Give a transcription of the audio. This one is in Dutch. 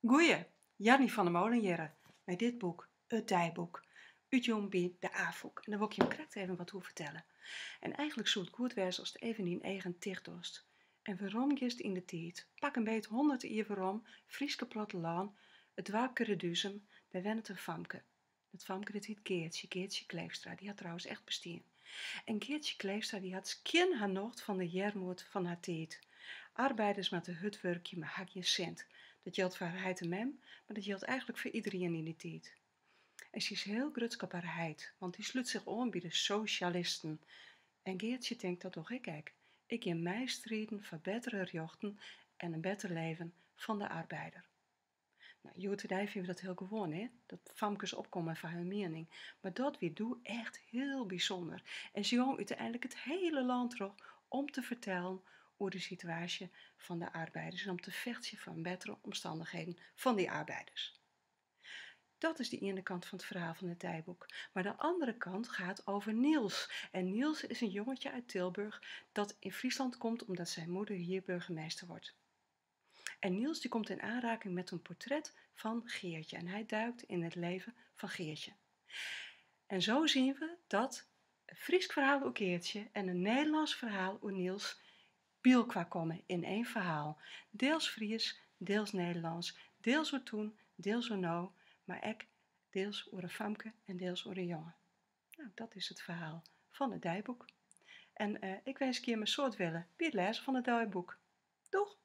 Goeie, Jannie van der Molenjere, met dit boek, Het Dijboek, uit jong bij de AFOK. En daar wil ik je hem correct even wat over vertellen. En eigenlijk zou het goed wezen als het even in eigen ticht dost. En waarom gist in de tijd? Pak een beetje 100 jaar waarom, Frieske platteland, het dwaapke Reduzem, daar wennet een famke. Dat famke dat heet Geertje Kleefstra, die had trouwens echt bestaan. En Geertje Kleefstra die had skien haar nocht van de jermoed van haar tijd. Arbeiders met de hutwerkje met hakje cent. Dat geldt voor haar en mem, maar dat geldt eigenlijk voor iedereen in die tijd. En ze is heel grutsk op haar heid, want die sluit zich aan bij de socialisten. En Geertje denkt dat toch ik in mij strijden voor betere rechten en een beter leven van de arbeider. Nou, Joodendij vinden we dat heel gewoon, hè? Dat famkes opkomen voor hun mening. Maar dat weer doe echt heel bijzonder. En ze gaan uiteindelijk het hele land terug om te vertellen over de situatie van de arbeiders en om te vechten voor betere omstandigheden van die arbeiders. Dat is de ene kant van het verhaal van het Dijboek. Maar de andere kant gaat over Niels. En Niels is een jongetje uit Tilburg dat in Friesland komt omdat zijn moeder hier burgemeester wordt. En Niels die komt in aanraking met een portret van Geertje en hij duikt in het leven van Geertje. En zo zien we dat een Fries verhaal over Geertje en een Nederlands verhaal over Niels bielkwa komen in één verhaal. Deels Fries, deels Nederlands, deels over toen, deels over nou, maar ook deels over een famke en deels over een jongen. Nou, dat is het verhaal van het Dijboek. En ik wens je een soort willen bij het lezen van het Dijboek. Doeg!